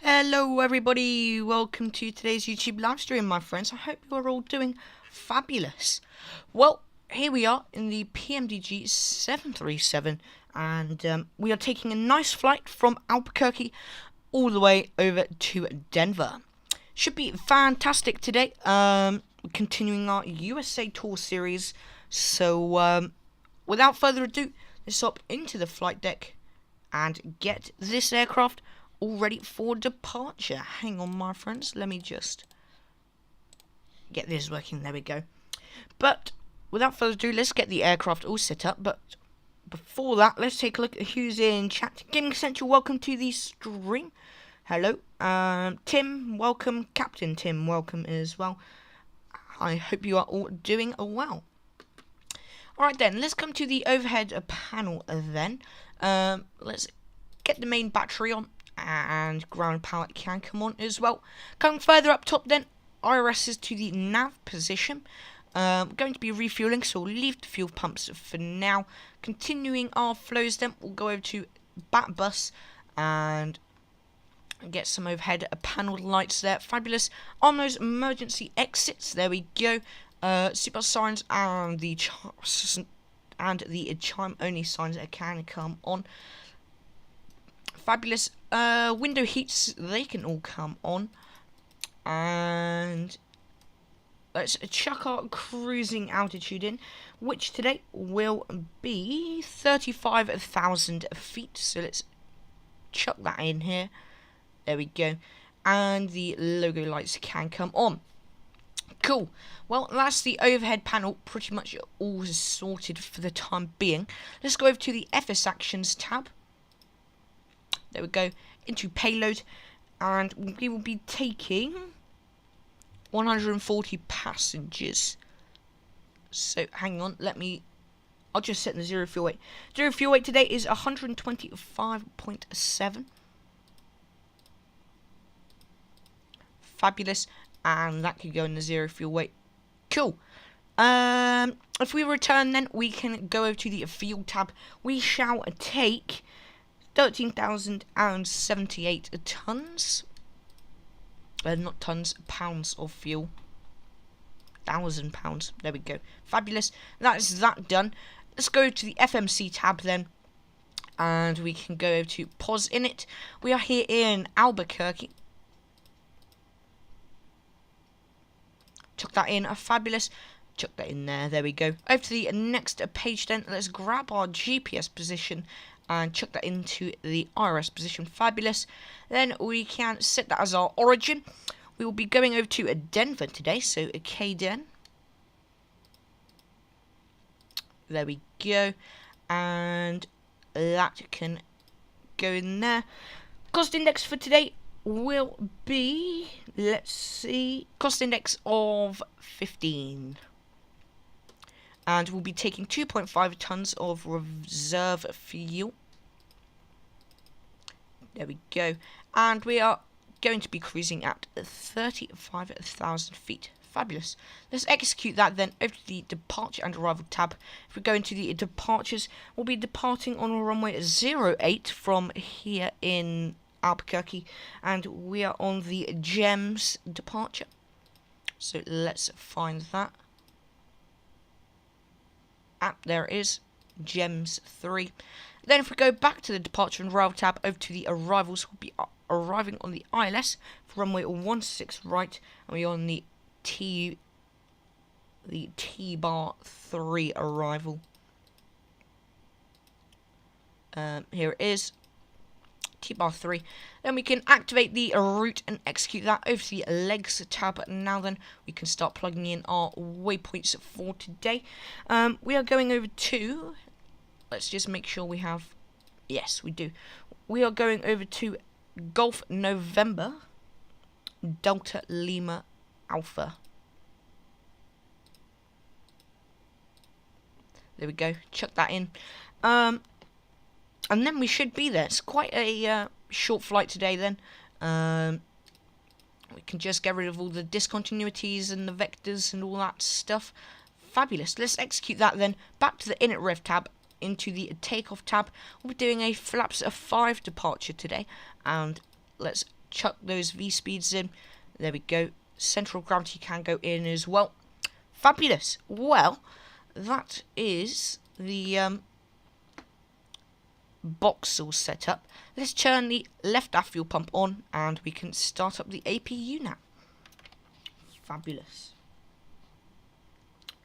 Hello everybody, welcome to today's YouTube live stream, my friends. I hope you are all doing fabulous. Well, here we are in the PMDG 737 and we are taking a nice flight from Albuquerque all the way over to Denver. Should be fantastic today, continuing our USA tour series. So without further ado, let's hop into the flight deck and get this aircraft all ready for departure. Hang on, my friends, let me just get this working. There we go. But without further ado, let's get the aircraft all set up. But before that, let's take a look at who's in chat. Gaming Essential, welcome to the stream. Hello. Tim, welcome. Captain Tim, welcome as well. I hope you are all doing well. Alright then, let's come to the overhead panel then. Let's get the main battery on, and ground power can come on as well. Coming further up top then, IRS is to the nav position. Going to be refueling, so we'll leave the fuel pumps for now. Continuing our flows then, we'll go over to bat bus and get some overhead panel lights there. Fabulous. On those emergency exits, there we go. Seatbelt signs and the chime only signs that can come on. Fabulous. Window heats, they can all come on. And let's chuck our cruising altitude in, which today will be 35,000 feet. So let's chuck that in here. There we go. And the logo lights can come on. Cool. Well, that's the overhead panel pretty much all sorted for the time being. Let's go over to the FS Actions tab. There we go, into payload, and we will be taking 140 passengers. So hang on, I'll just set the zero fuel weight. Zero fuel weight today is 125.7. Fabulous, and that could go in the zero fuel weight. Cool. If we return then, we can go over to the fuel tab. We shall take 13,078 tons. Not tons, pounds of fuel. 1,000 pounds. There we go. Fabulous. That is that done. Let's go to the FMC tab then. And we can go over to pause in it. We are here in Albuquerque. Chuck that in. Fabulous. Chuck that in there. There we go. Over to the next page then. Let's grab our GPS position and chuck that into the IRS position. Fabulous. Then we can set that as our origin. We will be going over to Denver today, so a KDen. There we go. And that can go in there. Cost index for today will be, let's see, cost index of 15. And we'll be taking 2.5 tons of reserve fuel. There we go. And we are going to be cruising at 35,000 feet. Fabulous. Let's execute that then over to the departure and arrival tab. If we go into the departures, we'll be departing on runway 08 from here in Albuquerque. And we are on the GEMS departure. So let's find that. There it is, GEMS 3. Then if we go back to the departure and arrival tab, over to the arrivals, we'll be arriving on the ILS for runway 16 right, and we're on the T-bar 3 arrival. Here it is, T-bar 3. Then we can activate the route and execute that over to the legs tab. Now then, we can start plugging in our waypoints for today. We are going over to, let's just make sure we have, yes we do. We are going over to Golf November Delta Lima Alpha. There we go, chuck that in. And then we should be there. It's quite a short flight today then. We can just get rid of all the discontinuities and the vectors and all that stuff. Fabulous. Let's execute that then. Back to the init rev tab, into the takeoff tab. We'll be doing a flaps of 5 departure today. And let's chuck those V-speeds in. There we go. Central gravity can go in as well. Fabulous. Well, that is the box all set up. Let's turn the left aft fuel pump on and we can start up the APU now. Fabulous.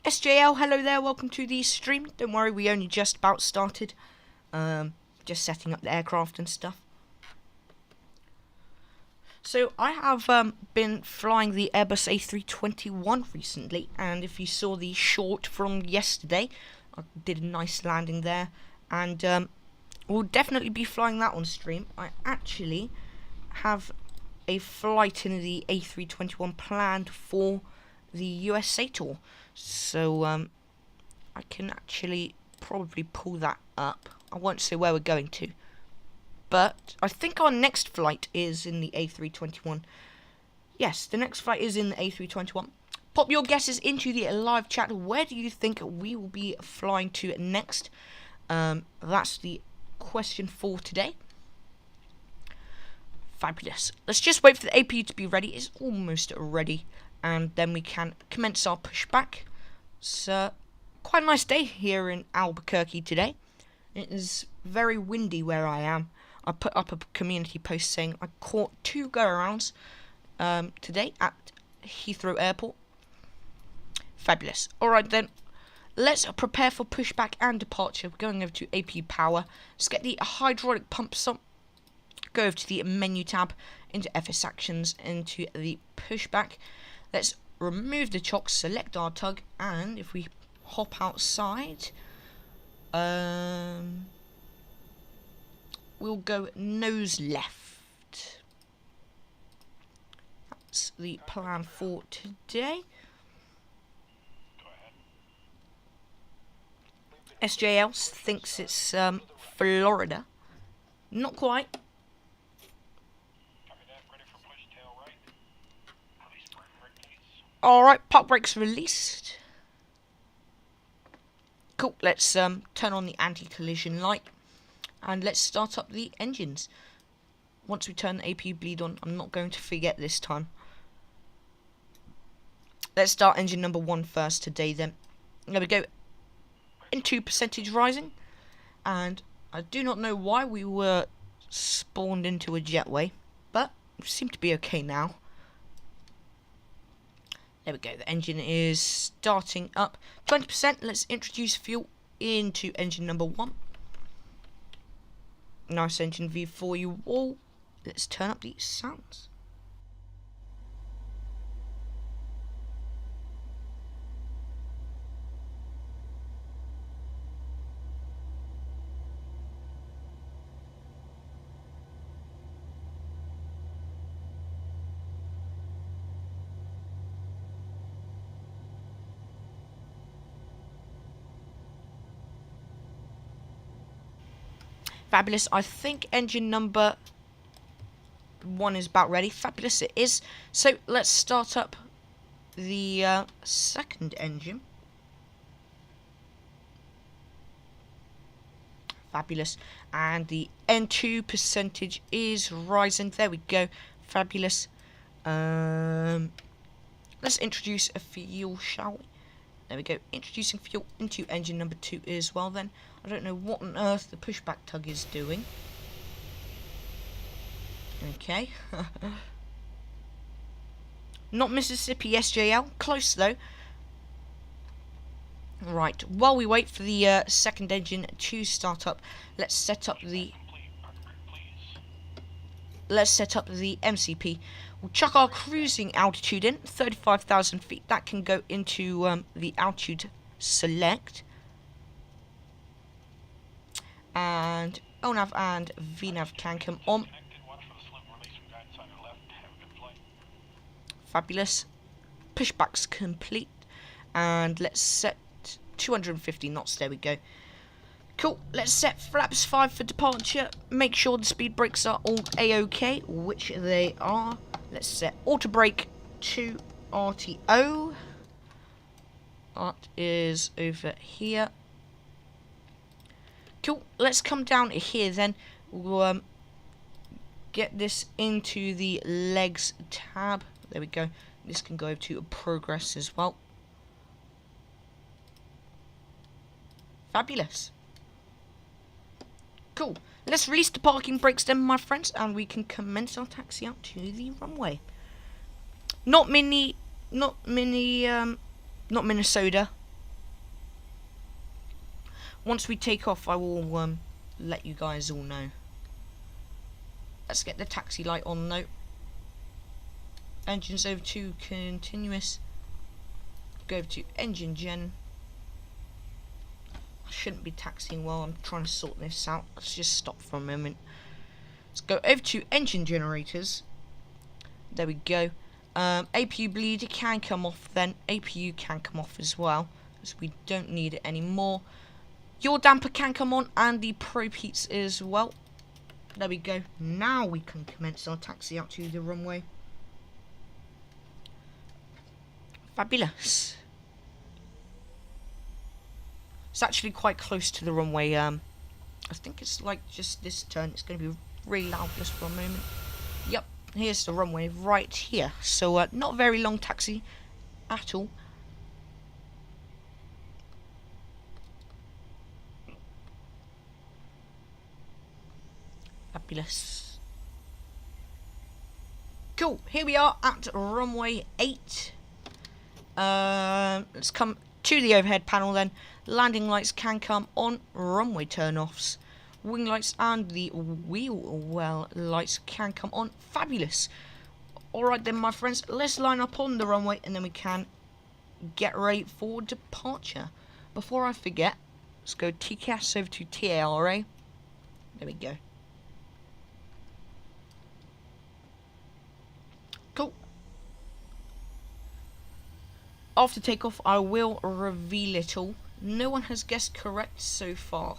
SJL, hello there, welcome to the stream. Don't worry, we only just about started. Just setting up the aircraft and stuff. So I have been flying the Airbus A321 recently, and if you saw the short from yesterday, I did a nice landing there, and we'll definitely be flying that on stream. I actually have a flight in the A321 planned for the USA tour, so I can actually probably pull that up. I won't say where we're going to, but I think our next flight is in the A321. Yes, the next flight is in the A321. Pop your guesses into the live chat. Where do you think we will be flying to next? That's the question for today. Fabulous. Let's just wait for the APU to be ready. It's almost ready, and then we can commence our pushback. So, quite a nice day here in Albuquerque today. It is very windy where I am. I put up a community post saying I caught 2 go-arounds today at Heathrow Airport. Fabulous. Alright then, let's prepare for pushback and departure. We're going over to APU power. Let's get the hydraulic pumps up. Go over to the menu tab, into FS actions, into the pushback. Let's remove the chocks, select our tug, and if we hop outside, we'll go nose left. That's the plan for today. SJL thinks it's Florida. Not quite. Alright, park brakes released. Cool, let's turn on the anti-collision light. And let's start up the engines. Once we turn the APU bleed on, I'm not going to forget this time. Let's start engine number 1 first today then. There we go. Into percentage rising. And I do not know why we were spawned into a jetway, but we seem to be okay now. There we go, the engine is starting up. 20%, let's introduce fuel into engine number 1. Nice engine view for you all. Let's turn up the sounds. Fabulous. I think engine number 1 is about ready. Fabulous it is. So let's start up the second engine. Fabulous. And the N2 percentage is rising. There we go. Fabulous. Let's introduce a fuel, shall we? There we go. Introducing fuel into engine number 2 as well then. I don't know what on earth the pushback tug is doing. Okay. Not Mississippi SJL. Close though. Right. While we wait for the second engine to start up, let's set up the MCP. We'll chuck our cruising altitude in, 35,000 feet. That can go into the altitude select. And ONAV and VNAV can come on. Fabulous. Pushback's complete. And let's set 250 knots. There we go. Cool. Let's set flaps 5 for departure. Make sure the speed brakes are all A-OK, which they are. Let's set auto brake to RTO. That is over here. Cool. Let's come down here then. We'll get this into the legs tab. There we go. This can go to progress as well. Fabulous. Cool. Let's release the parking brakes then, my friends, and we can commence our taxi out to the runway. Not Minnesota. Once we take off, I will let you guys all know. Let's get the taxi light on though. Engines over to continuous. Go over to engine gen. I shouldn't be taxiing while I'm trying to sort this out. Let's just stop for a moment. Let's go over to engine generators. There we go. APU bleeder can come off then. APU can come off as well, as we don't need it anymore. Your damper can come on, and the probe heats as well. There we go. Now we can commence our taxi out to the runway. Fabulous. It's actually quite close to the runway. I think it's like just this turn. It's going to be really loud just for a moment. Yep, here's the runway right here. So not a very long taxi at all. Fabulous. Cool, here we are at runway 8. Let's come to the overhead panel then. Landing lights can come on. Runway turn-offs. Wing lights and the wheel well lights can come on. Fabulous. Alright then, my friends, let's line up on the runway and then we can get ready for departure. Before I forget, let's go TCAS over to TARA. There we go. Cool. After takeoff, I will reveal it all. No one has guessed correct so far.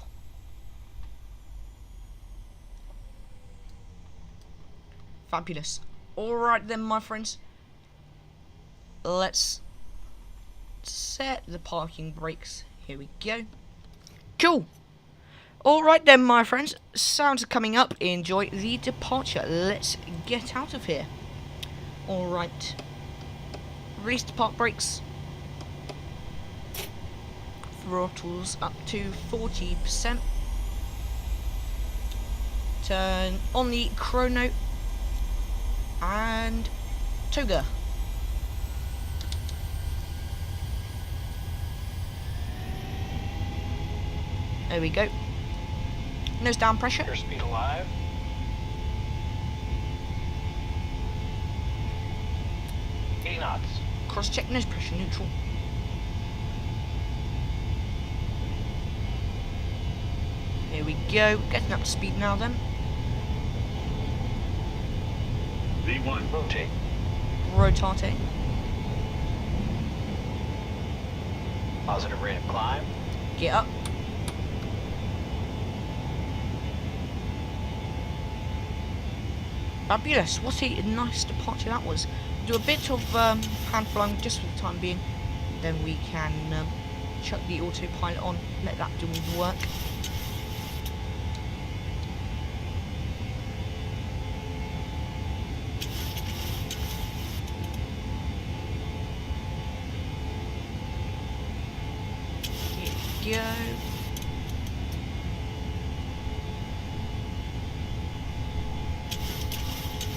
Fabulous. Alright then, my friends. Let's set the parking brakes. Here we go. Cool. Alright then, my friends. Sounds are coming up. Enjoy the departure. Let's get out of here. Alright. Release the park brakes. Throttles up to 40%. Turn on the chrono and toga. There we go. Nose down pressure. Airspeed alive. Knots. Cross check nose pressure neutral. Here we go. Getting up to speed now then. V1. Rotate. Rotate. Positive rate of climb. Get up. Fabulous. What a nice departure that was. Do a bit of hand flying just for the time being. Then we can chuck the autopilot on. Let that do all the work. Here we go.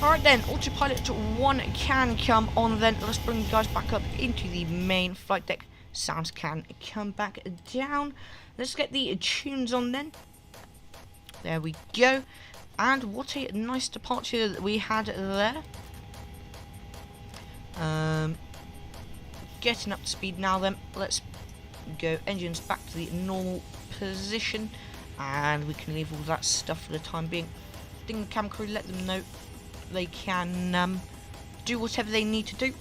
Alright then, autopilot 1 can come on then. Let's bring you guys back up into the main flight deck. Sounds can come back down. Let's get the tunes on then. There we go. And what a nice departure that we had there. Getting up to speed now then. Let's go engines back to the normal position. And we can leave all that stuff for the time being. Ding the cam crew, let them know they can do whatever they need to do.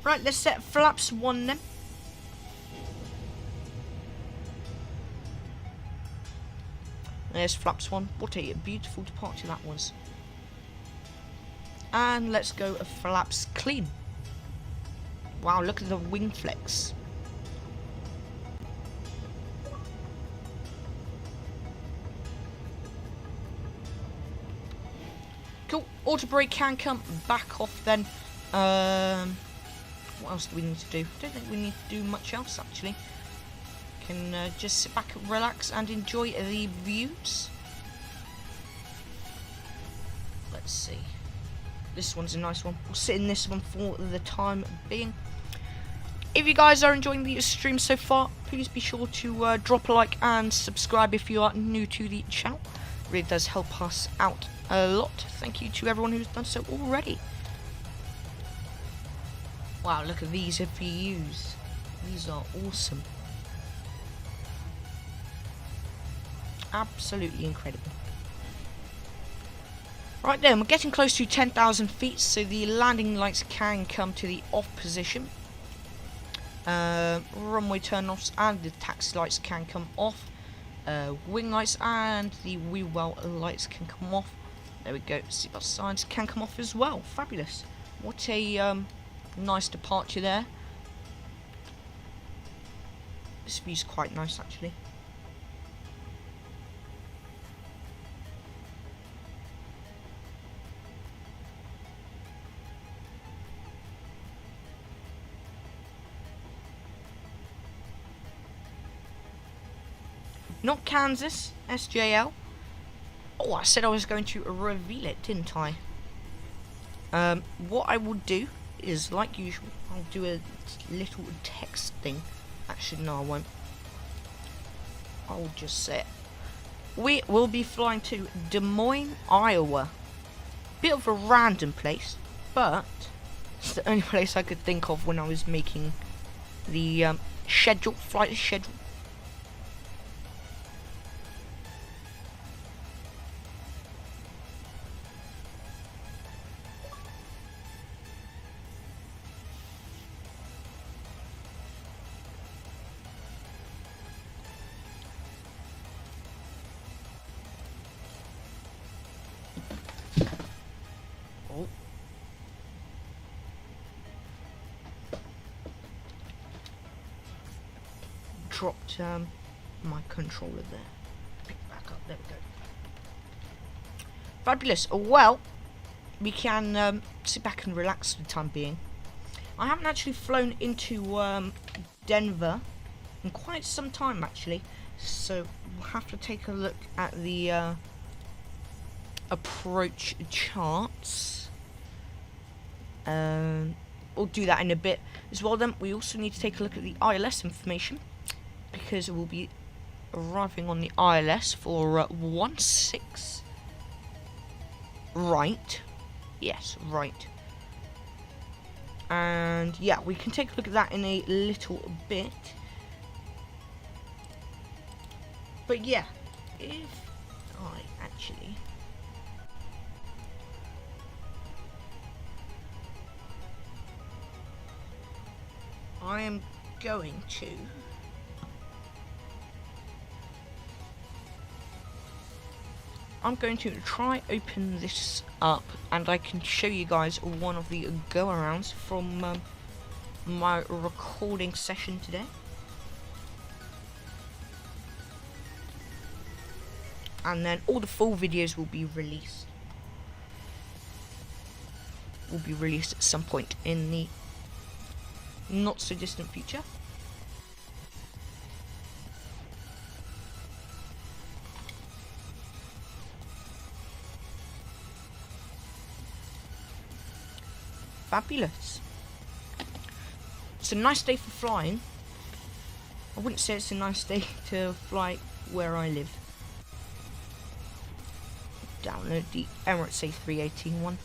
Right, let's set flaps 1 then. There's flaps 1. What a beautiful departure that was. And let's go flaps clean. Wow, look at the wing flex. Auto brake can come back off then. What else do we need to do? I don't think we need to do much else actually. Can just sit back and relax and enjoy the views. Let's see. This one's a nice one. We'll sit in this one for the time being. If you guys are enjoying the stream so far, please be sure to drop a like and subscribe if you are new to the channel. It really does help us out a lot. Thank you to everyone who's done so already. Wow, look at these views. These are awesome. Absolutely incredible. Right then, we're getting close to 10,000 feet, so the landing lights can come to the off position. Runway turn-offs and the taxi lights can come off. Wing lights and the wheel well lights can come off. There we go. Seatbelt signs can come off as well. Fabulous. What a nice departure there. This view's quite nice actually. Not Kansas, SJL. Oh, I said I was going to reveal it, didn't I? What I will do is, like usual, I'll do a little text thing. Actually, no, I won't. I'll just say it. We will be flying to Des Moines, Iowa. Bit of a random place, but it's the only place I could think of when I was making the flight schedule. Oh. Dropped my controller there. Pick it back up. There we go. Fabulous. Well, we can sit back and relax for the time being. I haven't actually flown into Denver in quite some time actually, so we'll have to take a look at the approach charts. We'll do that in a bit as well. Then we also need to take a look at the ILS information, because we'll be arriving on the ILS for 16 right. Yes, right. And yeah, we can take a look at that in a little bit. But yeah, if I actually I am going to try open this up, and I can show you guys one of the go-arounds from my recording session today. And then all the full videos will be released. At some point in the not so distant future. Fabulous. It's a nice day for flying. I wouldn't say it's a nice day to fly where I live. Download the Emirates A318 one.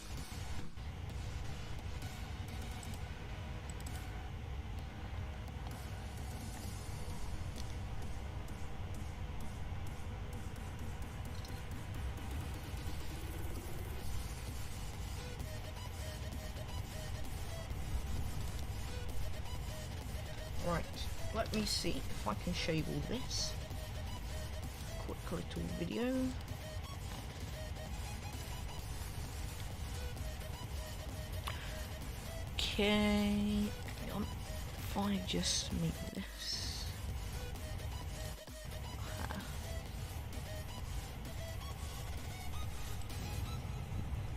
Right, let me see if I can show you all this. Quick little video. Okay, hang on. If I just make this.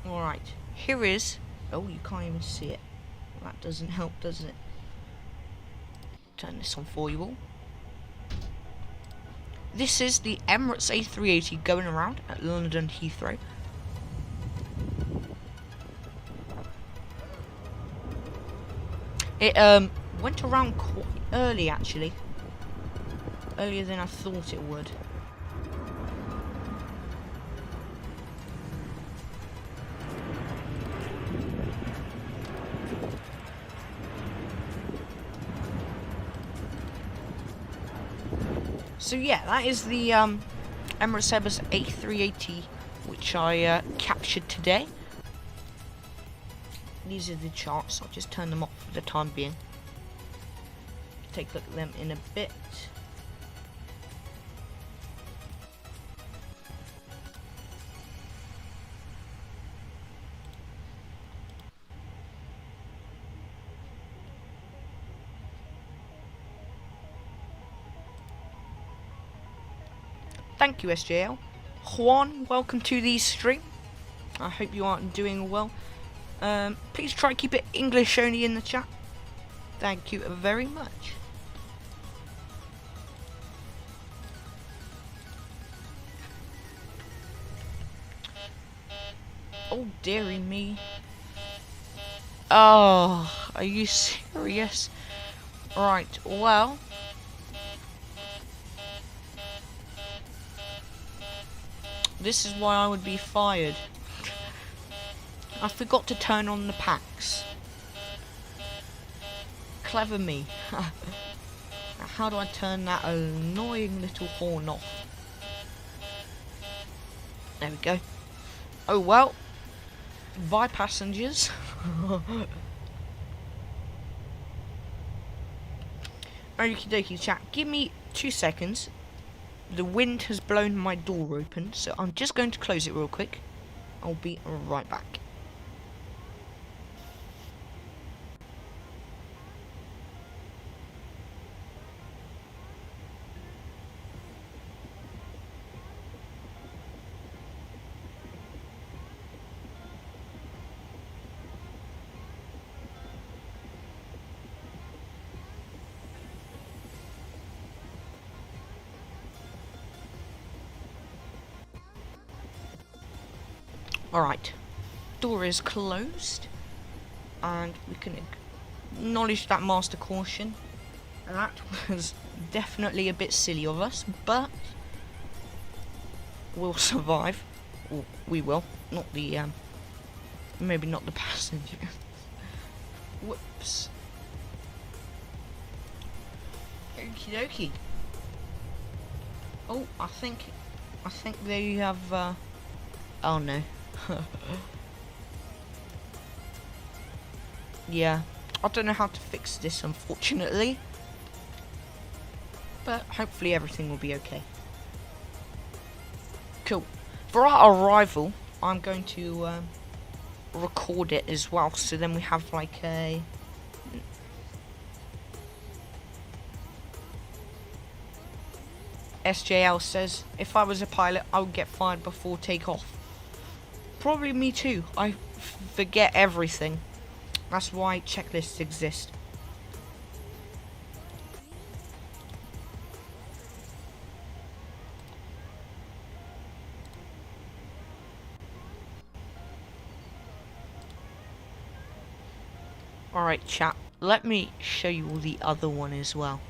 Alright. here is... Oh, you can't even see it. That doesn't help, does it? Turn this on for you all. This is the Emirates A380 going around at London Heathrow. It went around quite early, actually. Earlier than I thought it would. So yeah, that is the Emirates Airbus A380 which I captured today. These are the charts. I'll just turn them off for the time being. Take a look at them in a bit. Thank you, SJL. Juan, welcome to the stream. I hope you are doing well. Please try to keep it English only in the chat. Thank you very much. Oh, dearie me. Oh, are you serious? Right, well... This is why I would be fired. I forgot to turn on the packs. Clever me. How do I turn that annoying little horn off? There we go. Oh well. Bye, passengers. Okie dokie, chat. Give me 2 seconds. The wind has blown my door open, so I'm just going to close it real quick. I'll be right back. Alright, door is closed, and we can acknowledge that master caution. That was definitely a bit silly of us, but we'll survive. Or we will, not the, maybe not the passenger. Whoops. Okie dokie. Oh, I think they have, oh no. Yeah, I don't know how to fix this, unfortunately, but hopefully everything will be okay. Cool. For our arrival, I'm going to record it as well, so then we have like a... SJL says, if I was a pilot, I would get fired before takeoff. Probably me too. I forget everything. That's why checklists exist. Alright, chat. Let me show you all the other one as well.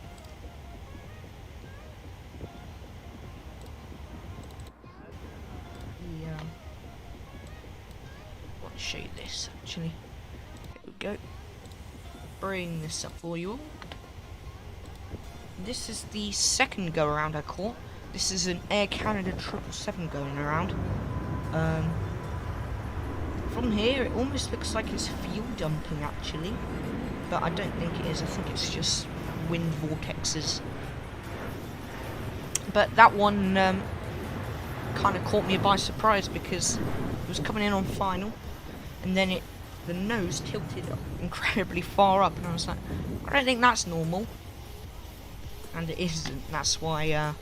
Show you this actually. Here we go. Bring this up for you all. This is the second go around I caught. This is an Air Canada 777 going around. From here it almost looks like it's fuel dumping actually, but I don't think it is. I think it's just wind vortexes. But that one kind of caught me by surprise because it was coming in on final. And then the nose tilted incredibly far up, and I was like, I don't think that's normal. And it isn't, that's why,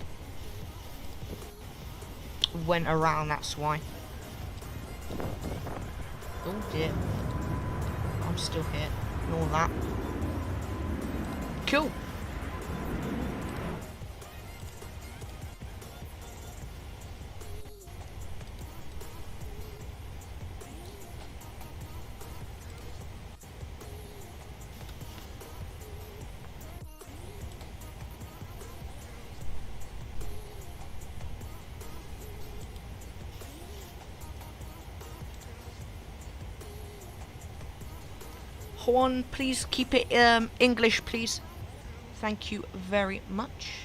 went around, that's why. Oh dear. I'm still here. Ignore that. Cool. Juan, please keep it English, please. Thank you very much.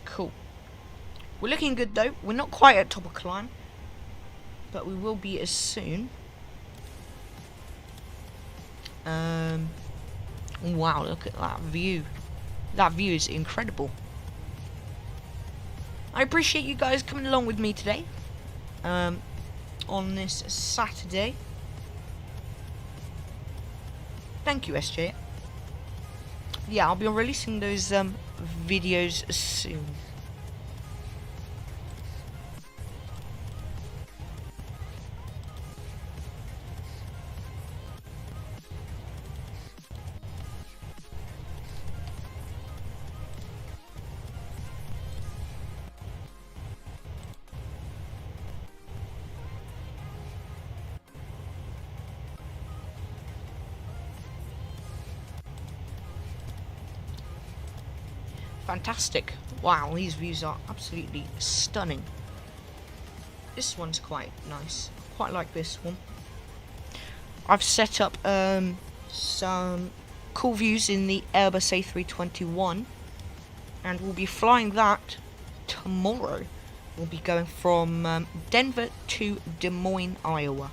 Cool. We're looking good though. We're not quite at top of climb, but we will be as soon. Wow, look at that view. That view is incredible. I appreciate you guys coming along with me today. On this Saturday. Thank you, SJ. Yeah, I'll be releasing those videos soon. Fantastic. Wow, these views are absolutely stunning. This one's quite nice. Quite like this one. I've set up some cool views in the Airbus A321, and we'll be flying that tomorrow. We'll be going from Denver to Des Moines, Iowa.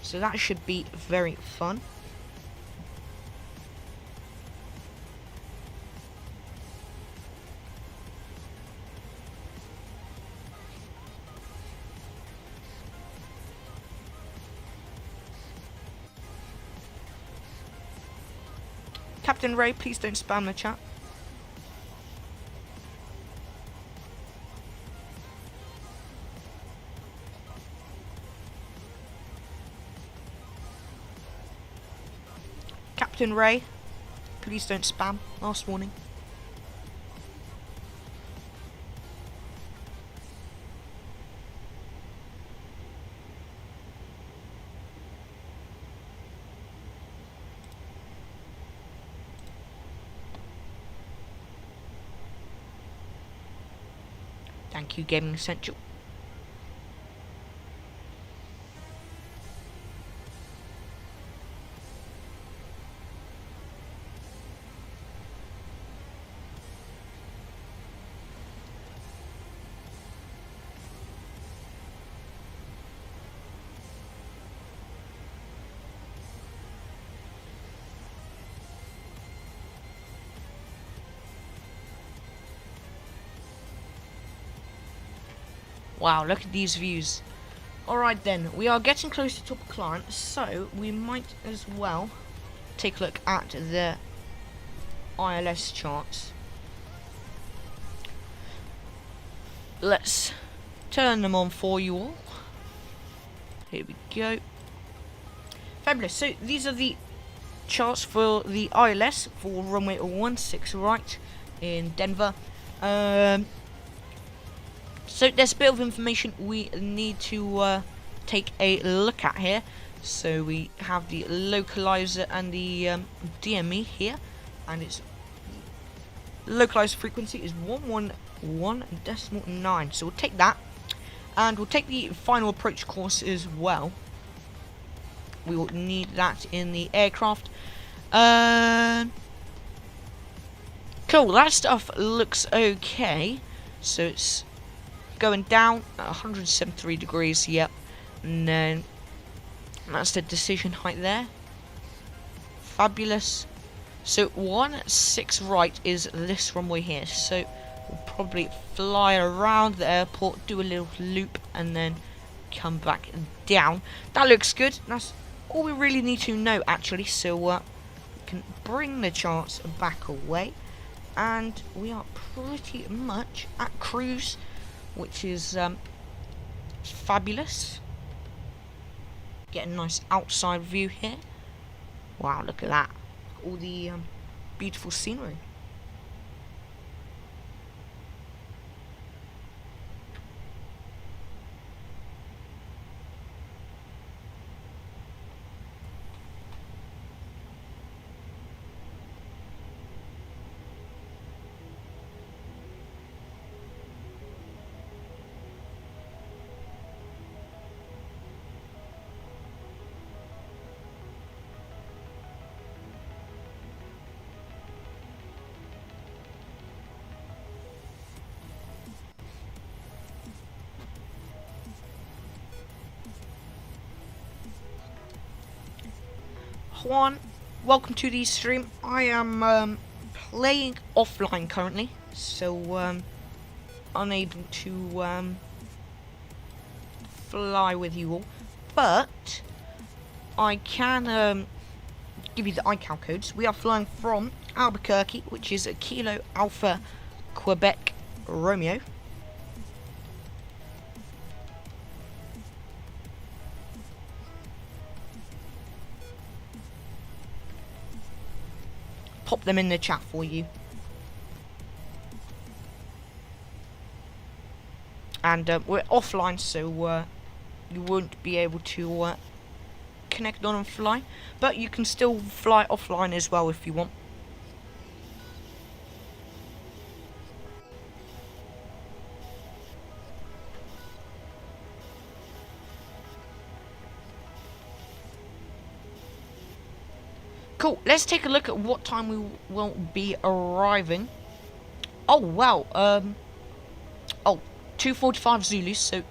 So that should be very fun. Captain Ray, please don't spam the chat. Captain Ray, please don't spam. Last warning. Thank you, Gaming Essential. Wow, look at these views. Alright then, we are getting close to top of climb, so we might as well take a look at the ILS charts. Let's turn them on for you all. Here we go. Fabulous. So these are the charts for the ILS for runway 16 right in Denver. So there's a bit of information we need to take a look at here. So we have the localizer and the DME here, and its localizer frequency is 111.9. So we'll take that, and we'll take the final approach course as well. We will need that in the aircraft. Cool, that stuff looks okay. So it's going down at 173 degrees, yep. And then that's the decision height there. Fabulous. So 16 right is this runway here. So we'll probably fly around the airport, do a little loop, and then come back down. That looks good. That's all we really need to know, actually. So we can bring the charts back away, and we are pretty much at cruise, which is It's fabulous. Get a nice outside view here. Wow, look at that. All the beautiful scenery. Juan, welcome to the stream. I am playing offline currently, so unable to fly with you all, but I can give you the iCal codes. We are flying from Albuquerque, which is a Kilo Alpha Quebec Romeo. Pop them in the chat for you. And we're offline, so you won't be able to connect on and fly, but you can still fly offline as well if you want. Cool, let's take a look at what time we will be arriving. Oh wow, 2:45 Zulu, so the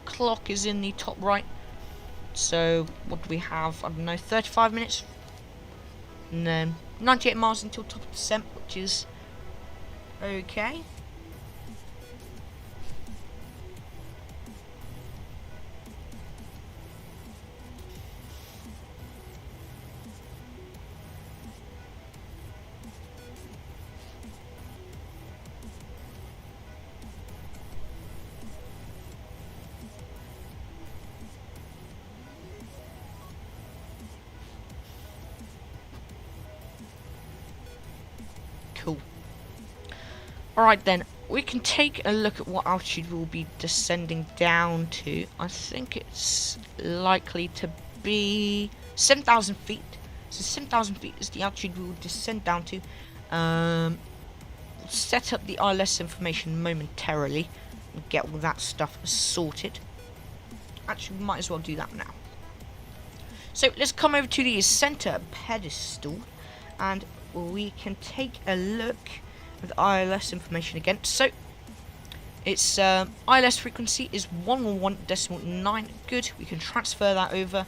clock is in the top right. So what do we have? I don't know, 35 minutes? And then 98 miles until top of descent, which is okay. Cool. Alright then, we can take a look at what altitude we'll be descending down to. I think it's likely to be 7,000 feet. So 7,000 feet is the altitude we will descend down to. We'll set up the ILS information momentarily and get all that stuff sorted. Actually, we might as well do that now. So let's come over to the center pedestal and we can take a look at the ILS information again. So its ILS frequency is 111.9. Good, we can transfer that over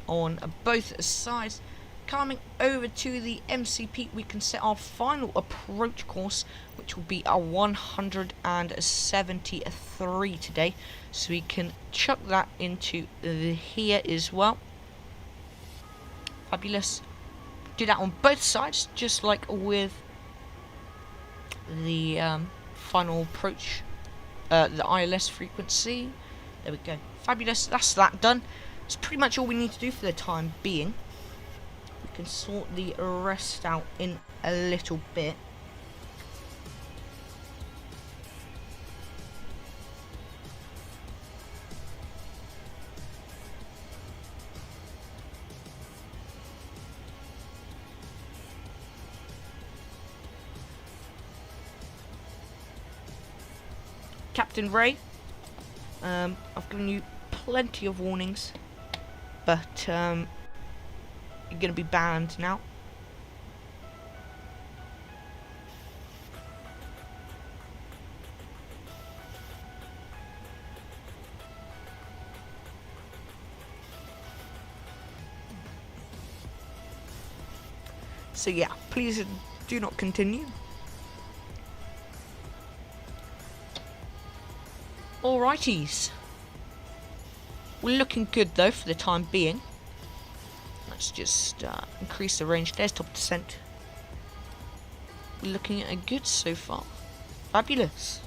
on both sides. Coming over to the MCP, we can set our final approach course, which will be our 173 today. So we can chuck that into here as well. Fabulous. Do that on both sides, just like with the final approach, the ILS frequency. There we go. Fabulous. That's that done. It's pretty much all we need to do for the time being. We can sort the rest out in a little bit. Captain Ray, I've given you plenty of warnings, but you're going to be banned now. So yeah, please do not continue. Alrighties. We're looking good though for the time being. Let's just increase the range. There's top descent. We're looking at a good so far. Fabulous.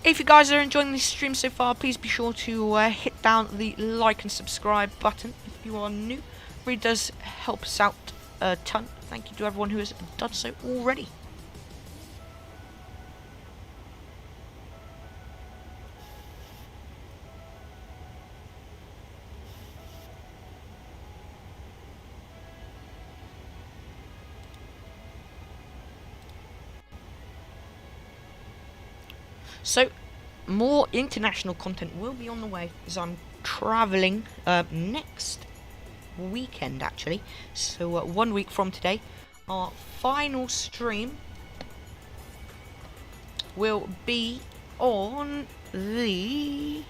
If you guys are enjoying this stream so far, please be sure to hit down the like and subscribe button if you are new. It really does help us out a ton. Thank you to everyone who has done so already. So, more international content will be on the way as I'm traveling next weekend, actually. So, 1 week from today, our final stream will be on the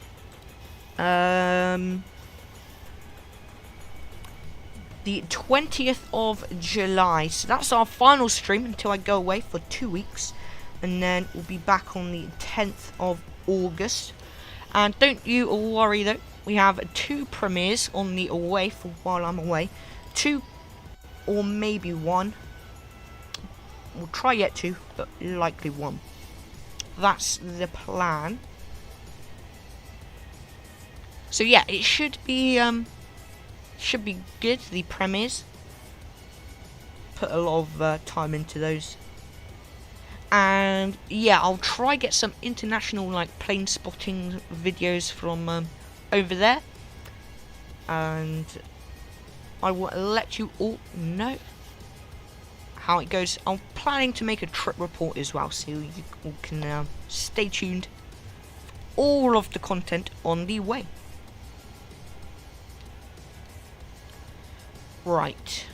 the 20th of July. So that's our final stream until I go away for 2 weeks, and then we'll be back on the 10th of August. And don't you worry though, we have 2 premieres on the away for while I'm away. 2 or maybe 1. We'll try get 2, but likely 1. That's the plan. So yeah, it should be good, the premieres. Put a lot of time into those. And yeah, I'll try get some international like plane spotting videos from over there. And I will let you all know how it goes. I'm planning to make a trip report as well, so you all can stay tuned. All of the content on the way. Right.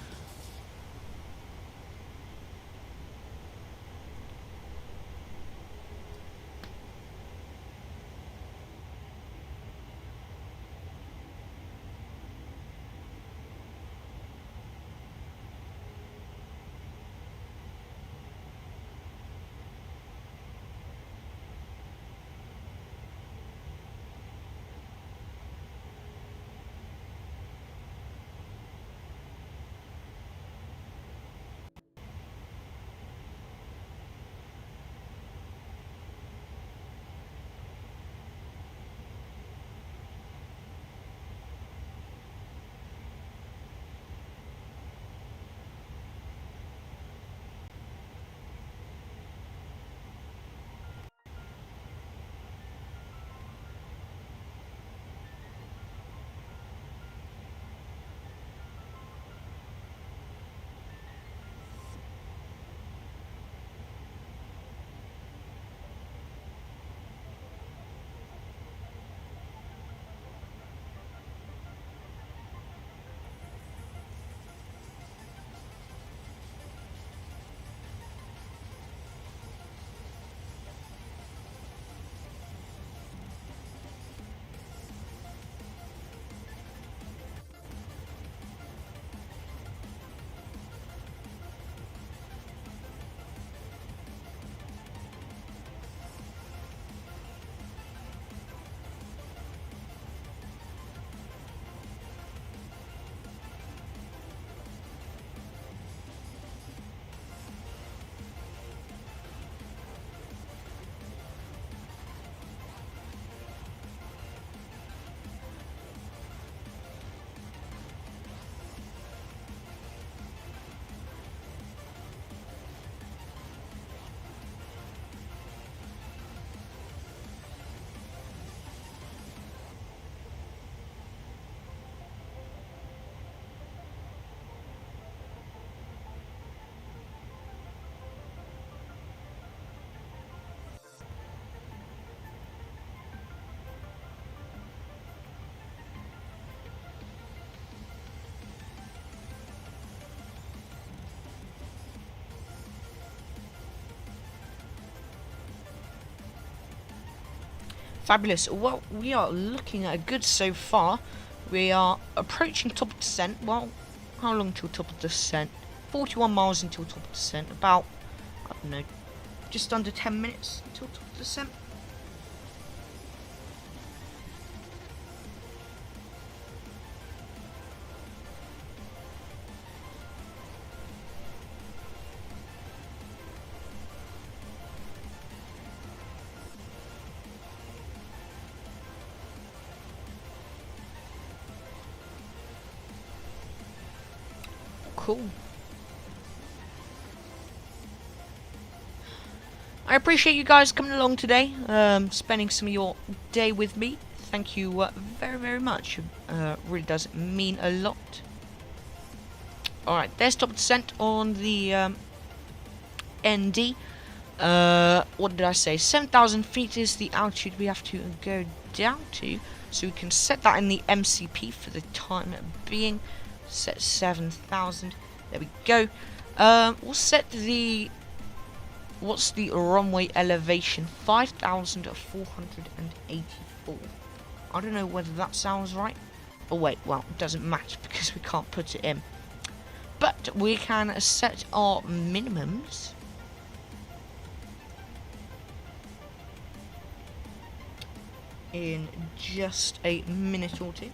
Fabulous. Well, we are looking at a good so far. We are approaching top of descent. Well, how long till top of descent? 41 miles until top of descent. About, I don't know, just under 10 minutes until top of descent. Cool. I appreciate you guys coming along today, spending some of your day with me. Thank you very, very much. Really does mean a lot. Alright, desktop descent on the ND. What did I say? 7,000 feet is the altitude we have to go down to. So we can set that in the MCP for the time being. Set 7,000. There we go. We'll set the... What's the runway elevation? 5,484. I don't know whether that sounds right. Oh wait, well, it doesn't matter because we can't put it in. But we can set our minimums. In just a minute or two.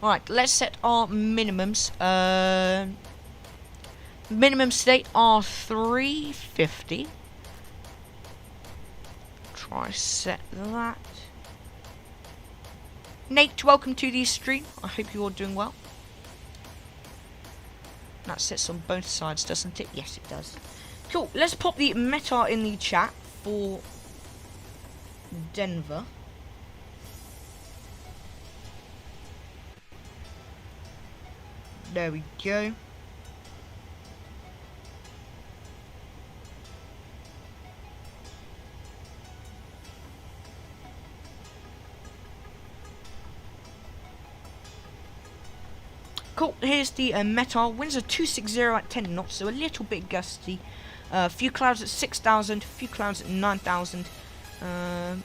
Alright, let's set our minimums. Minimums today are 350. Try set that. Nate, welcome to the stream. I hope you're all doing well. That sits on both sides, doesn't it? Yes, it does. Cool. Let's pop the meta in the chat for Denver. There we go. Cool, here's the meta. Winds are 260 at 10 knots, so a little bit gusty. A few clouds at 6,000, a few clouds at 9,000. I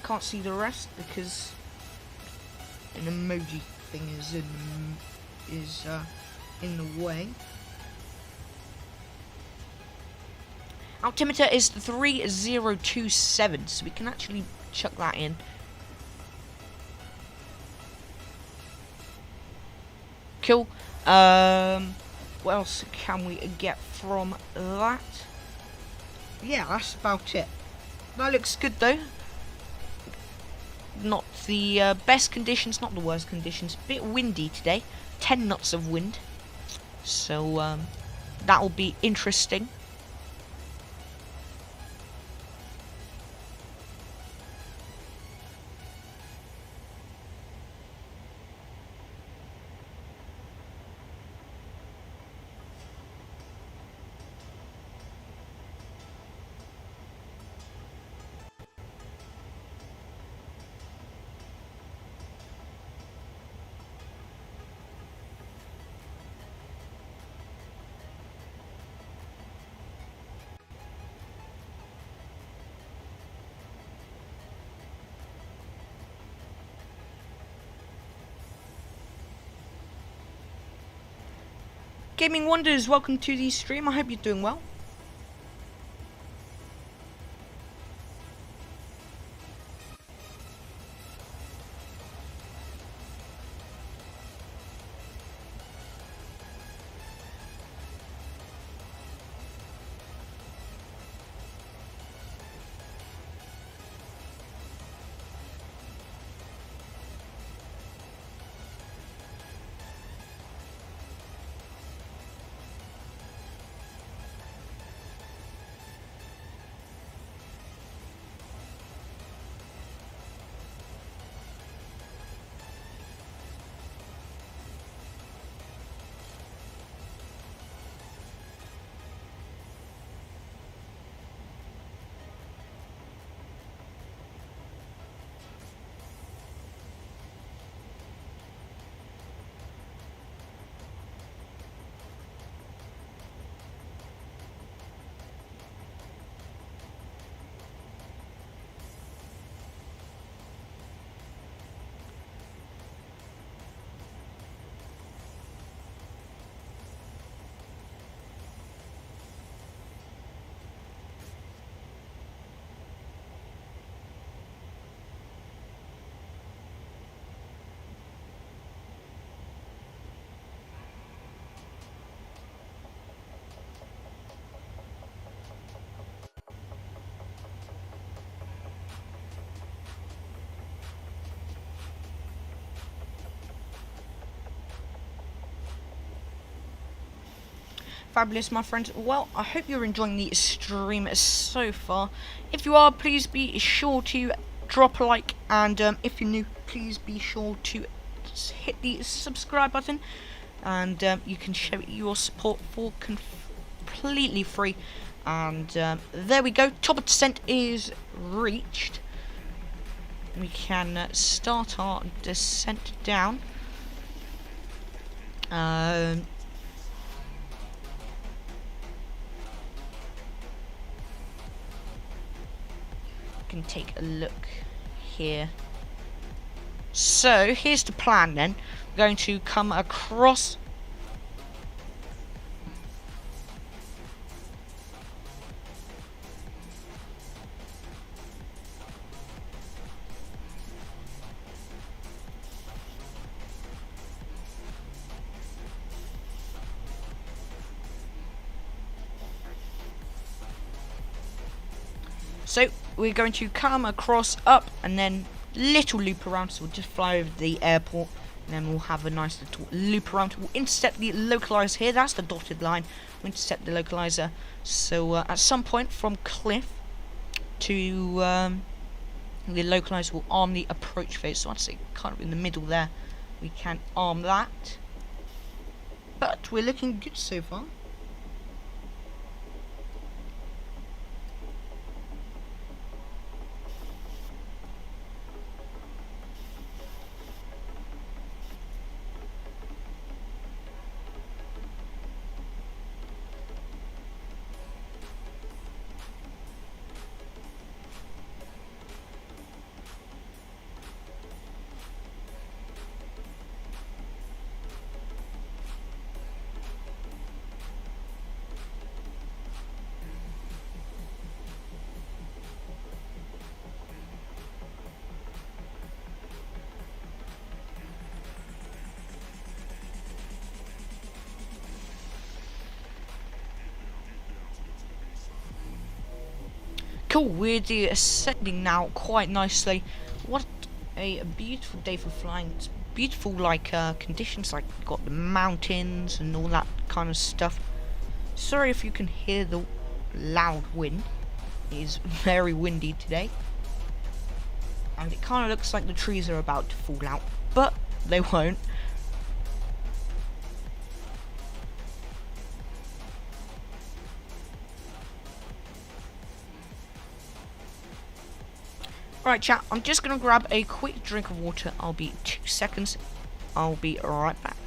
can't see the rest because an emoji thing is in the way. Altimeter is 3027, so we can actually chuck that in. Cool. What else can we get from that? Yeah, that's about it. That looks good though. Not the best conditions, not the worst conditions. A bit windy today. 10 knots of wind. So that will be interesting. Gaming Wonders, welcome to the stream. I hope you're doing well. Fabulous, my friends. Well, I hope you're enjoying the stream so far. If you are, please be sure to drop a like, and if you're new, please be sure to hit the subscribe button, and you can show your support for completely free. And there we go, top of descent is reached. We can start our descent down. Can take a look here. So here's the plan then. We're going to come across So we're going to come across up and then little loop around, so we'll just fly over the airport and then we'll have a nice little loop around. We'll intercept the localizer here, that's the dotted line. We'll intercept the localizer. So at some point from Cliff to the localizer will arm the approach phase, so I'd say kind of in the middle there we can arm that. But we're looking good so far. Cool, we're ascending now quite nicely. What a beautiful day for flying. It's beautiful, like conditions, like got the mountains and all that kind of stuff. Sorry if you can hear the loud wind. It is very windy today, and it kind of looks like the trees are about to fall out, but they won't. Right, chat, I'm just going to grab a quick drink of water. I'll be 2 seconds. I'll be right back.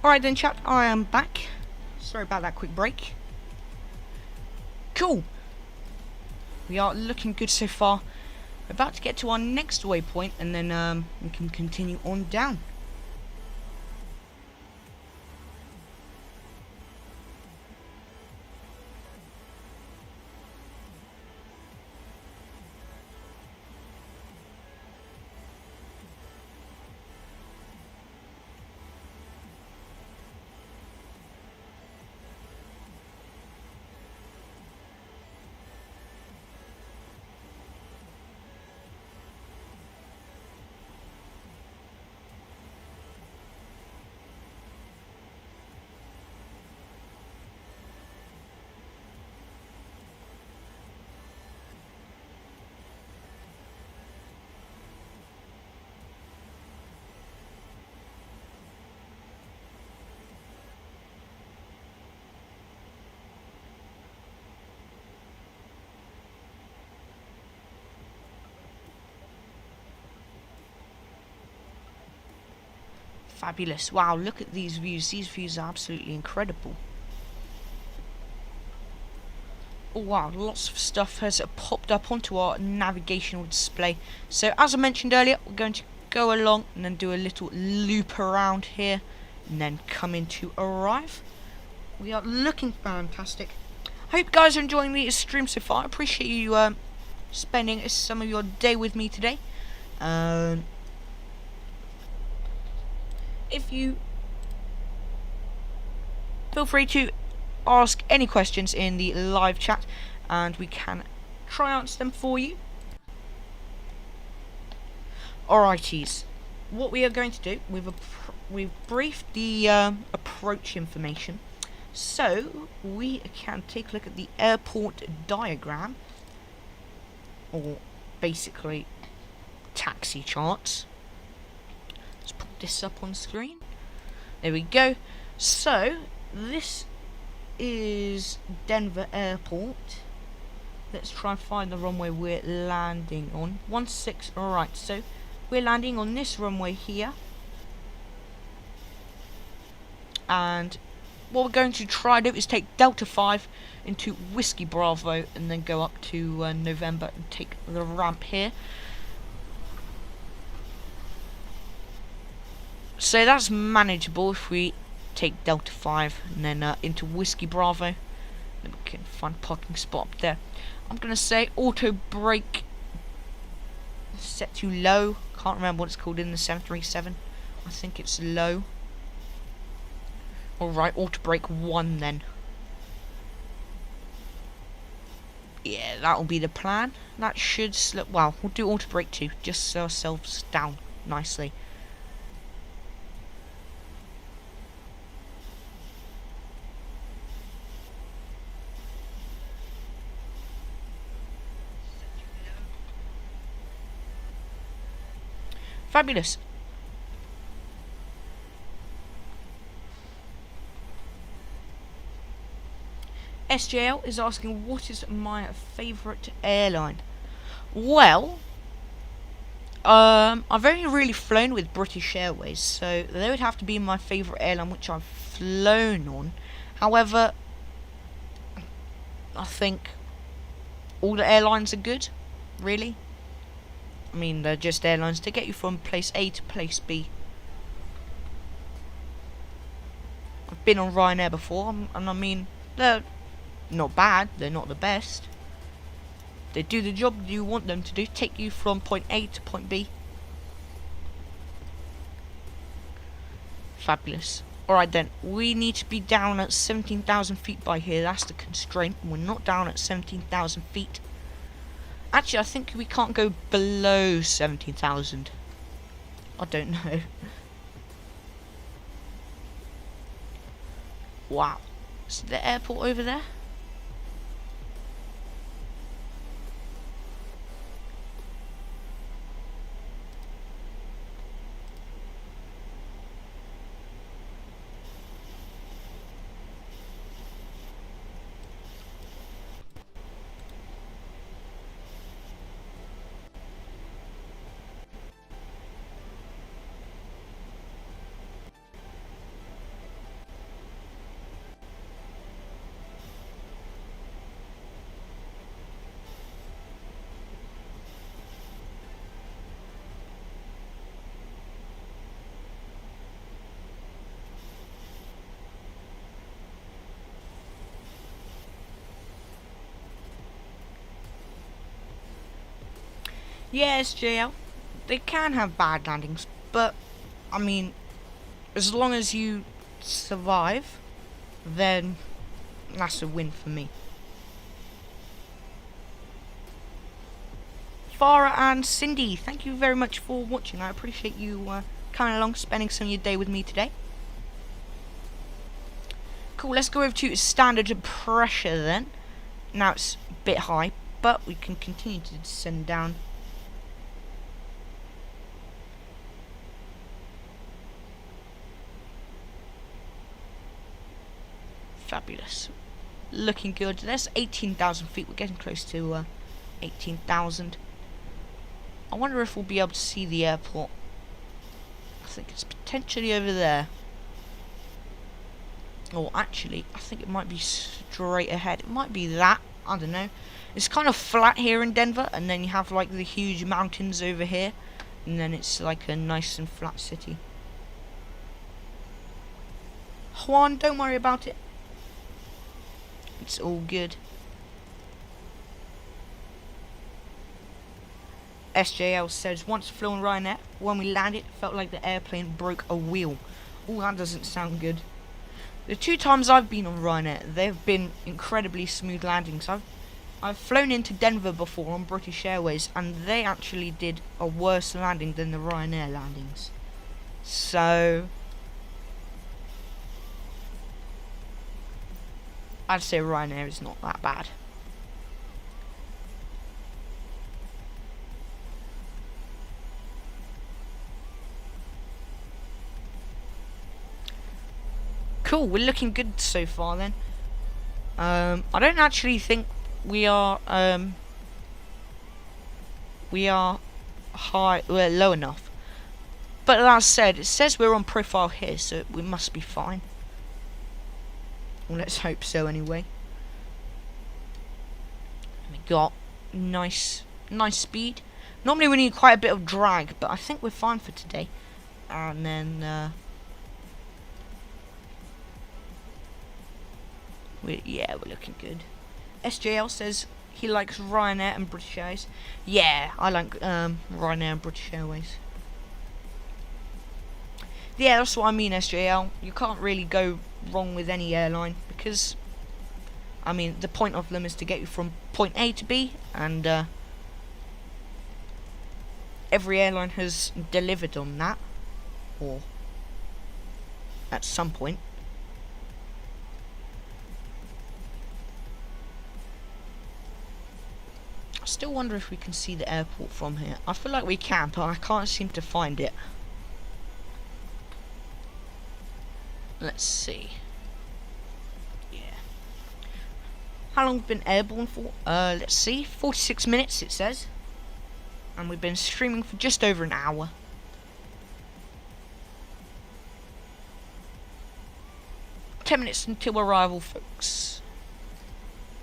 Alright then chat, I am back. Sorry about that quick break. Cool. We are looking good so far. We're about to get to our next waypoint and then we can continue on down. Fabulous. Wow, look at these views. These views are absolutely incredible. Oh wow, lots of stuff has popped up onto our navigational display. So as I mentioned earlier, we're going to go along and then do a little loop around here and then come in to arrive. We are looking fantastic. Hope you guys are enjoying the stream so far. I appreciate you spending some of your day with me today. If you feel free to ask any questions in the live chat and we can try answer them for you. Alrighties, what we are going to do, we've briefed the approach information, so we can take a look at the airport diagram, or basically taxi charts. Let's put this up on screen. There we go. So this is Denver Airport. Let's try and find the runway we're landing on. 16. Alright, so we're landing on this runway here. And what we're going to try to do is take Delta 5 into Whiskey Bravo and then go up to November and take the ramp here. So that's manageable if we take Delta 5 and then into Whiskey Bravo. Then we can find a parking spot up there. I'm going to say auto brake set to low. Can't remember what it's called in the 737. I think it's low. Alright, auto brake 1 then. Yeah, that'll be the plan. That should slip. Well, we'll do auto brake 2 just so ourselves down nicely. Fabulous. SJL is asking what is my favourite airline. Well, I've only really flown with British Airways, so they would have to be my favourite airline which I've flown on. However, I think all the airlines are good, really. I mean, they're just airlines to get you from place A to place B. I've been on Ryanair before, and I mean, they're not bad, they're not the best. They do the job you want them to do, take you from point A to point B. Fabulous. Alright then, we need to be down at 17,000 feet by here, that's the constraint. We're not down at 17,000 feet. Actually, I think we can't go below 17,000. I don't know. Wow. Is the airport over there? Yes, JL, they can have bad landings, but I mean, as long as you survive, then that's a win for me. Farah and Cindy, thank you very much for watching. I appreciate you coming along, spending some of your day with me today. Cool, let's go over to standard pressure then. Now it's a bit high, but we can continue to descend down. Fabulous. Looking good. There's 18,000 feet. We're getting close to 18,000. I wonder if we'll be able to see the airport. I think it's potentially over there. Or actually, I think it might be straight ahead. It might be that. I don't know. It's kind of flat here in Denver, and then you have like the huge mountains over here, and then it's like a nice and flat city. Juan, don't worry about it. It's all good. SJL says, once flown Ryanair, when we landed, it felt like the airplane broke a wheel. Oh, that doesn't sound good. The 2 times I've been on Ryanair, they've been incredibly smooth landings. I've flown into Denver before on British Airways, and they actually did a worse landing than the Ryanair landings. So I'd say Ryanair is not that bad. Cool, we're looking good so far then. I don't actually think we're low enough. But that said, it says we're on profile here, so we must be fine. Well, let's hope so anyway. We got nice speed. Normally we need quite a bit of drag, but I think we're fine for today. And then we're looking good. SJL says he likes Ryanair and British Airways. Yeah, I like Ryanair and British Airways. Yeah, that's what I mean, SJL. You can't really go wrong with any airline, because I mean the point of them is to get you from point A to B, and every airline has delivered on that, or at some point. I still wonder if we can see the airport from here. I feel like we can, but I can't seem to find it. Let's see. Yeah. How long have we been airborne for? Let's see. 46 minutes it says. And we've been streaming for just over an hour. "10 minutes until arrival, folks."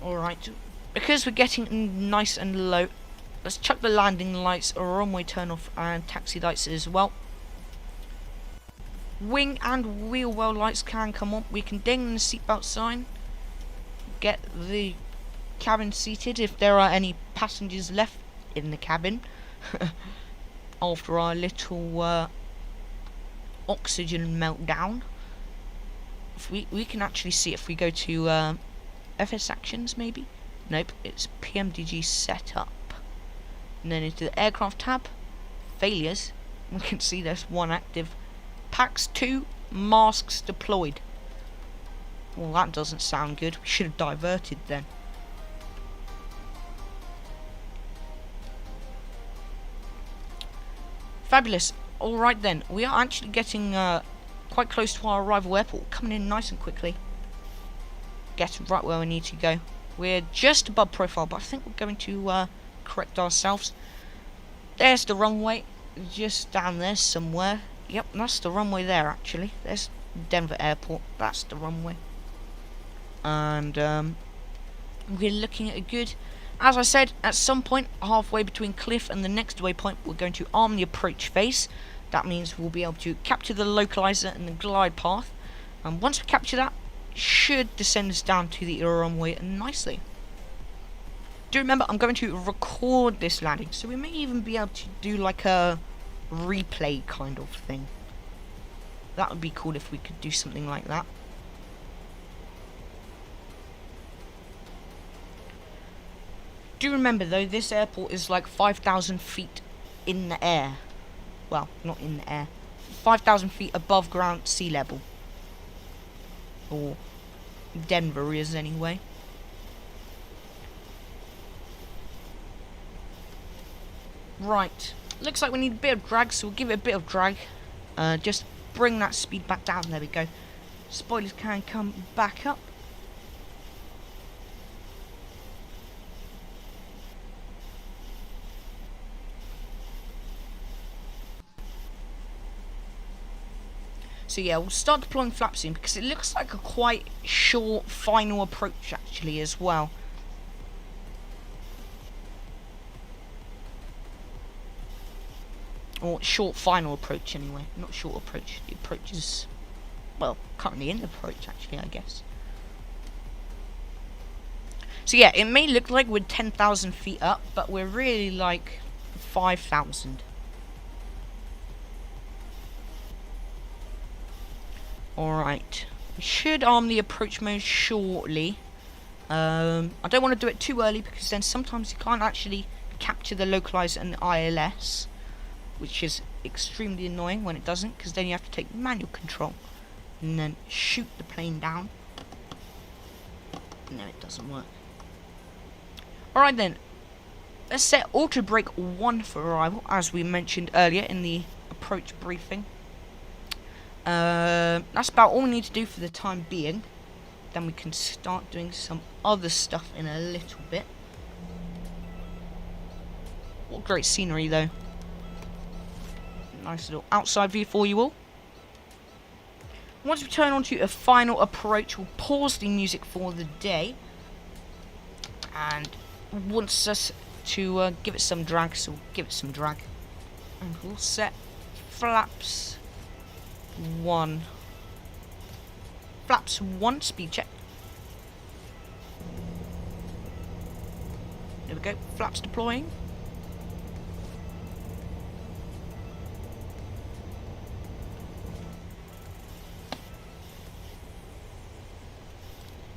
Alright. Because we're getting nice and low, let's chuck the landing lights, runway turn off, and taxi lights as well. Wing and wheel well lights can come on. We can ding the seatbelt sign. Get the cabin seated if there are any passengers left in the cabin after our little oxygen meltdown. If we can actually see if we go to FS actions maybe. Nope, it's PMDG setup. And then into the aircraft tab, failures. We can see there's one active. PAX 2, masks deployed. Well, that doesn't sound good. We should have diverted then. Fabulous. Alright then, we are actually getting quite close to our arrival airport. Coming in nice and quickly. Getting right where we need to go. We're just above profile, but I think we're going to correct ourselves. There's the runway, just down there somewhere. Yep, that's the runway there actually. There's Denver Airport, that's the runway. And we're looking at a good, as I said, at some point halfway between Cliff and the next waypoint, we're going to arm the approach face. That means we'll be able to capture the localizer and the glide path. And once we capture that, should descend us down to the runway nicely. Do remember, I'm going to record this landing, so we may even be able to do like a replay kind of thing. That would be cool if we could do something like that. Do remember though, this airport is like 5,000 feet in the air. Well, not in the air. 5,000 feet above ground sea level. Or Denver is anyway. Right. Looks like we need a bit of drag, so we'll give it a bit of drag. Just bring that speed back down. There we go. Spoilers can come back up. So yeah, we'll start deploying flaps soon because it looks like a quite short final approach actually as well. Or short final approach anyway, not short approach. The approach is, well, currently in the approach actually, I guess. So yeah, it may look like we're 10,000 feet up, but we're really like 5,000. Alright, we should arm the approach mode shortly. I don't want to do it too early because then sometimes you can't actually capture the localizer and the ILS, which is extremely annoying when it doesn't, because then you have to take manual control and then shoot the plane down. No, it doesn't work. Alright then, let's set auto brake 1 for arrival, as we mentioned earlier in the approach briefing. That's about all we need to do for the time being. Then we can start doing some other stuff in a little bit. What great scenery though. Nice little outside view for you all. Once we turn on to a final approach, we'll pause the music for the day. And wants us to give it some drag, so we'll give it some drag. And we'll set flaps 1. Flaps 1 speed check. There we go. Flaps deploying.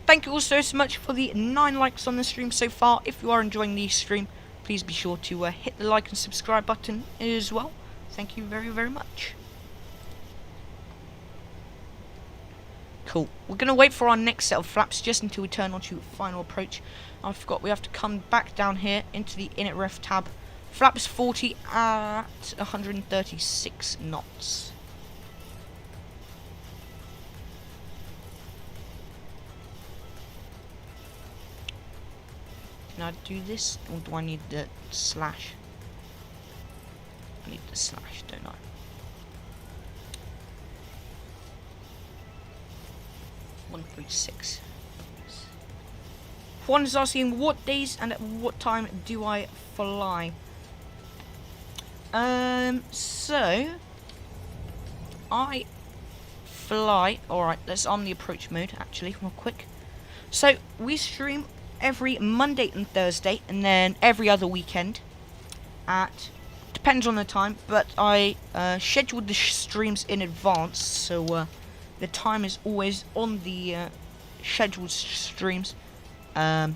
Thank you all so much for the 9 likes on the stream so far. If you are enjoying the stream, please be sure to hit the like and subscribe button as well. Thank you very, very much. Cool. We're going to wait for our next set of flaps just until we turn on to final approach. I forgot we have to come back down here into the init ref tab. Flaps 40 at 136 knots. Can I do this, or do I need the slash? I need the slash, don't I? .36. Juan is asking what days and at what time do I fly? So I fly. Alright, let's arm the approach mode actually real quick. So we stream every Monday and Thursday, and then every other weekend at, depends on the time, but I scheduled the streams in advance, so the time is always on the scheduled streams. I'd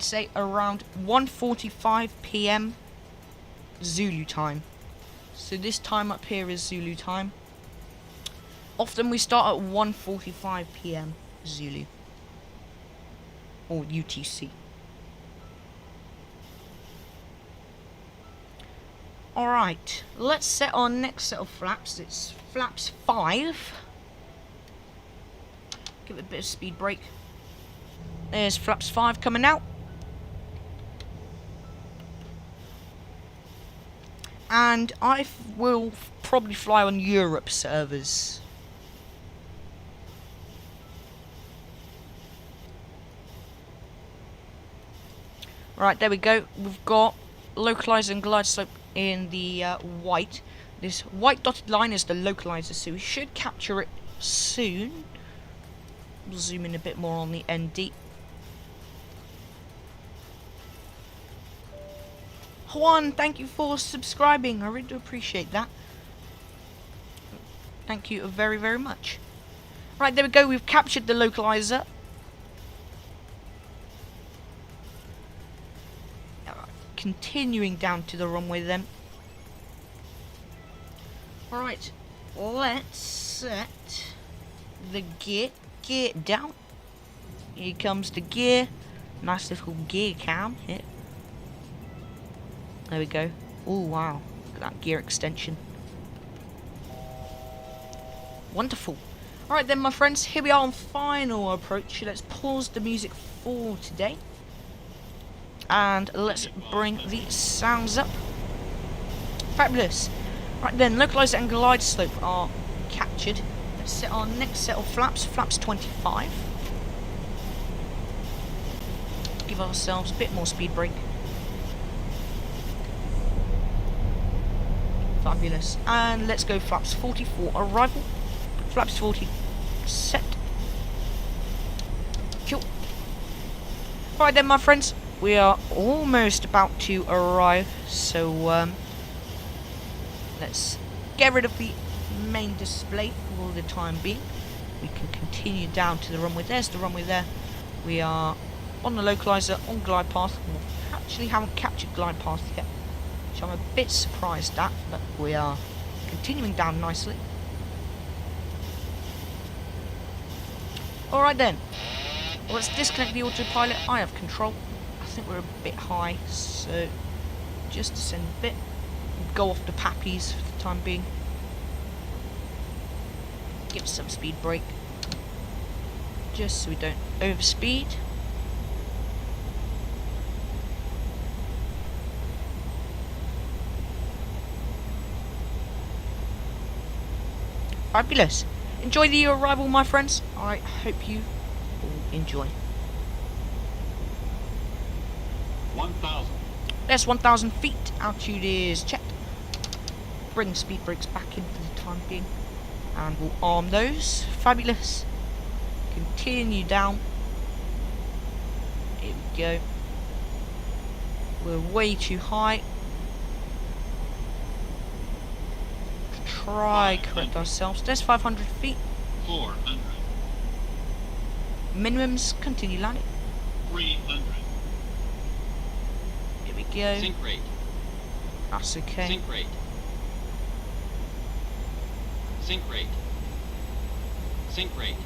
say around 1:45 PM Zulu time. So this time up here is Zulu time. Often we start at 1:45 PM Zulu. Or UTC. Alright, let's set our next set of flaps. It's flaps 5. Give it a bit of speed brake. There's flaps 5 coming out. And I will probably fly on Europe servers. Right, there we go. We've got localizer and glide slope in the white. This white dotted line is the localizer, so we should capture it soon. We'll zoom in a bit more on the ND. Juan, thank you for subscribing. I really do appreciate that. Thank you very, very much. Right, there we go. We've captured the localizer. Continuing down to the runway then. Alright, let's set the gear down. Here comes the gear. Nice little gear cam here. There we go. Oh wow, look at that gear extension. Wonderful. Alright then my friends, here we are on final approach. Let's pause the music for today. And let's bring the sounds up. Fabulous. Right then, localizer and glide slope are captured. Let's set our next set of flaps, flaps 25. Give ourselves a bit more speed brake. Fabulous. And let's go flaps 40 for arrival. Flaps 40 set. Cool. Right then my friends, we are almost about to arrive, so let's get rid of the main display for the time being. We can continue down to the runway. There's the runway there. We are on the localizer, on glide path. We actually haven't captured glide path yet, which I'm a bit surprised at, but we are continuing down nicely. Alright then, let's disconnect the autopilot. I have control. I think we're a bit high, so just descend a bit. Go off the pappies for the time being. Give some speed brake, just so we don't overspeed. Fabulous. Enjoy the arrival, my friends. I hope you all enjoy. 1,000. That's 1,000 feet. Altitude is checked. Bring speed brakes back in for the time being. And we'll arm those. Fabulous. Continue down. Here we go. We're way too high. Try correct ourselves. There's 500 feet. 400. Minimums. Continue landing. 300. Here we go. Sink rate. That's okay. Sink rate. Sink rate. Sink rate.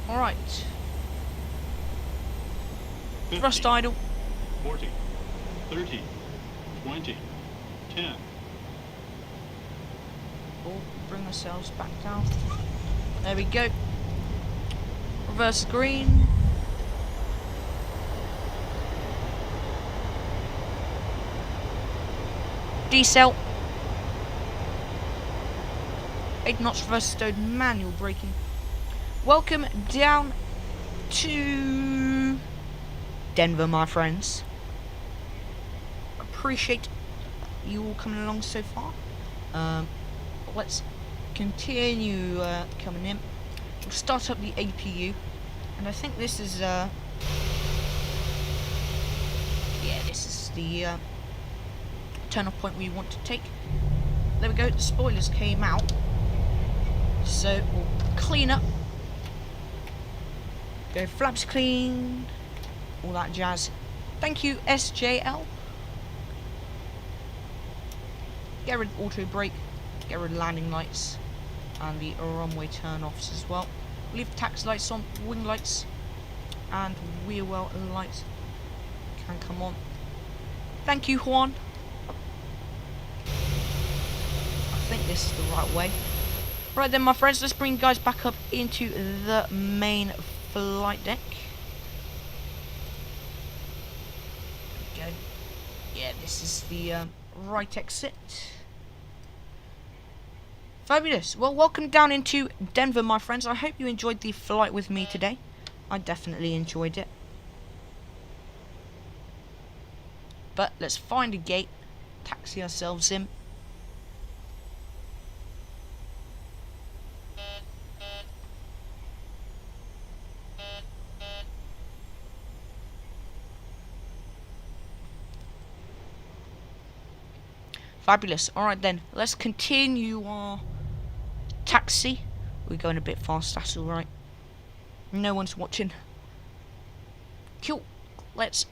Alright. 50, Thrust idle. 40. 30. 20. 10. We'll bring ourselves back down. There we go. Reverse green. Decel. 8 knots reverse stowed manual braking. Welcome down to Denver, my friends. Appreciate you all coming along so far. Let's continue coming in. We'll start up the APU, and I think this is yeah, this is the turn-off point we want to take. There we go. The spoilers came out, so we'll clean up. Go flaps clean, all that jazz. Thank you, SJL. Get rid of auto brake. Get rid of landing lights and the runway turn-offs as well. Leave tax lights on, wing lights and wheel well lights can come on. Thank you, Juan. I think this is the right way. Right then, my friends, let's bring you guys back up into the main flight deck. There we go. Yeah, this is the right exit. Fabulous. Well, welcome down into Denver, my friends. I hope you enjoyed the flight with me today. I definitely enjoyed it. But let's find a gate, taxi ourselves in. Fabulous. Alright then, let's continue our taxi. We're going a bit fast, that's alright. No one's watching. Cool. Let's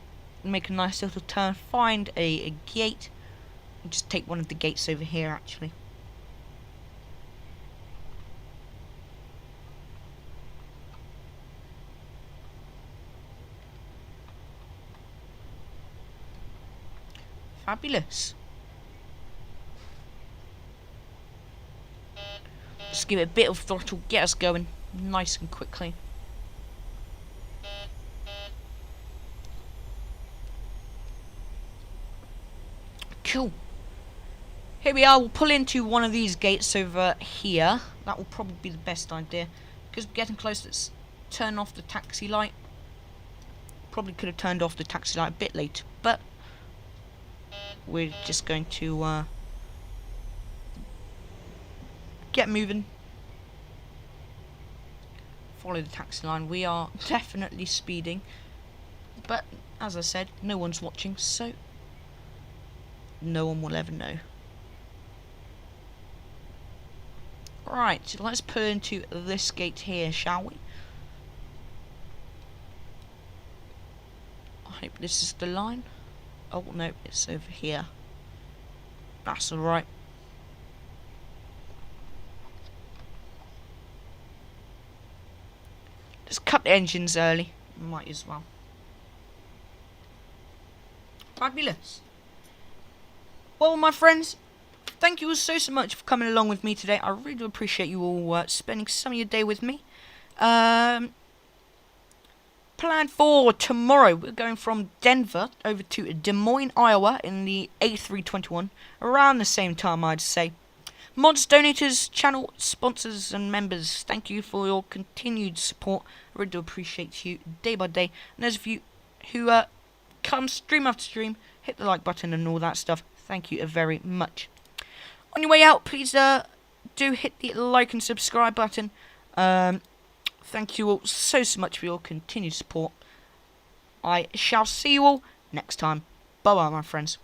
make a nice little turn, find a gate. And just take one of the gates over here actually. Fabulous. Just give it a bit of throttle, get us going nice and quickly. Cool. Here we are, we'll pull into one of these gates over here. That will probably be the best idea. Because we're getting close, let's turn off the taxi light. Probably could have turned off the taxi light a bit later, but we're just going to get moving. Follow the taxi line. We are definitely speeding, but as I said, no one's watching, so no one will ever know. Right, so let's pull into this gate here, shall we? I hope this is the line. Oh no, it's over here. That's alright. Let's cut the engines early. Might as well. Fabulous. Well, my friends, thank you all so much for coming along with me today. I really do appreciate you all spending some of your day with me. Plan for tomorrow, we're going from Denver over to Des Moines, Iowa in the A321, around the same time I'd say. Mods, donators, channel sponsors and members, thank you for your continued support. I really do appreciate you day by day. And those of you who come stream after stream, hit the like button and all that stuff, thank you very much. On your way out, please do hit the like and subscribe button. Thank you all so much for your continued support. I shall see you all next time. Bye bye, my friends.